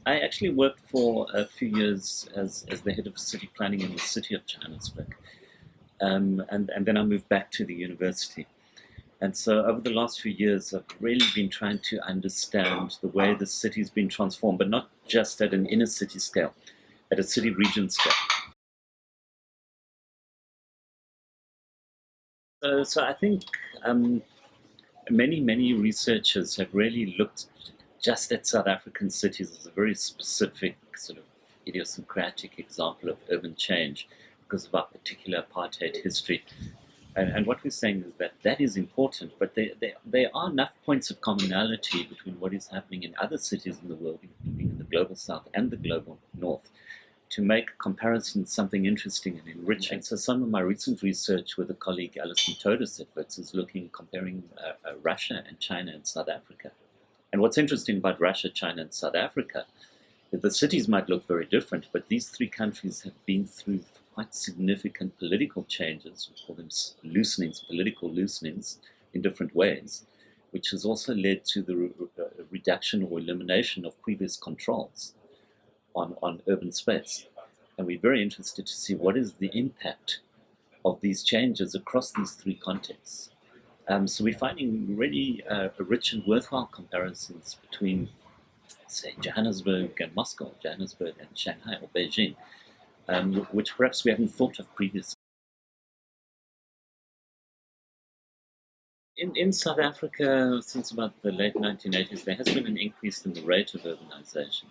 I actually worked for a few years as the head of city planning in the city of Johannesburg. And then I moved back to the university. And so over the last few years, I've really been trying to understand the way the city's been transformed, but not just at an inner city scale, at a city region scale. So I think many researchers have really looked just at South African cities as a very specific sort of idiosyncratic example of urban change because of our particular apartheid history. And what we're saying is that that is important, but there are enough points of commonality between what is happening in other cities in the world, including in the global south and the global north, to make comparisons something interesting and enriching. So some of my recent research with a colleague, Alison Todis at WITS, is comparing Russia and China and South Africa. And what's interesting about Russia, China, and South Africa, is the cities might look very different, but these three countries have been through quite significant political changes, we call them loosenings, political loosenings in different ways, which has also led to the reduction or elimination of previous controls on urban space. And we're very interested to see what is the impact of these changes across these three contexts. So we're finding really rich and worthwhile comparisons between, say, Johannesburg and Moscow, Johannesburg and Shanghai or Beijing, which perhaps we haven't thought of previously. In South Africa, since about the late 1980s, there has been an increase in the rate of urbanization,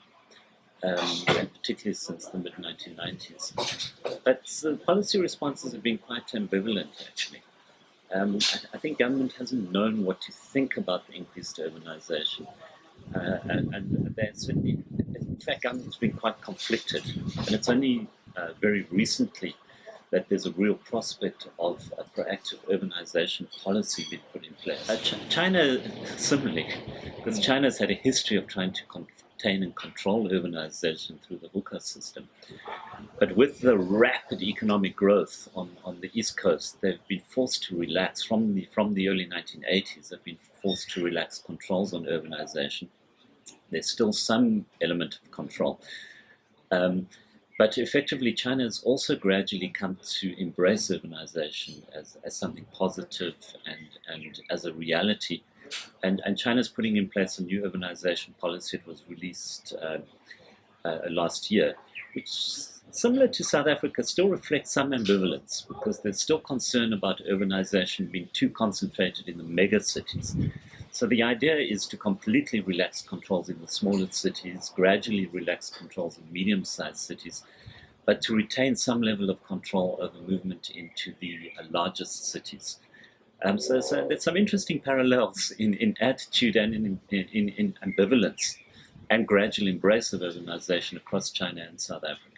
and particularly since the mid-1990s. But the policy responses have been quite ambivalent, actually. I think government hasn't known what to think about the increased urbanization. And there's certainly, in fact, government's been quite conflicted. And it's only very recently that there's a real prospect of a proactive urbanization policy being put in place. China, similarly, because China's had a history of trying to contain and control urbanization through the hookah system. But with the rapid economic growth on the East Coast, they've been forced to relax, from the early 1980s, they've been forced to relax controls on urbanization. There's still some element of control. But effectively, China has also gradually come to embrace urbanization as something positive and as a reality. And China's putting in place a new urbanization policy that was released last year, which, similar to South Africa, still reflects some ambivalence because there's still concern about urbanization being too concentrated in the mega cities. So the idea is to completely relax controls in the smaller cities, gradually relax controls in medium-sized cities, but to retain some level of control over movement into the largest cities. So there's some interesting parallels in attitude and in ambivalence and gradual embrace of urbanization across China and South Africa.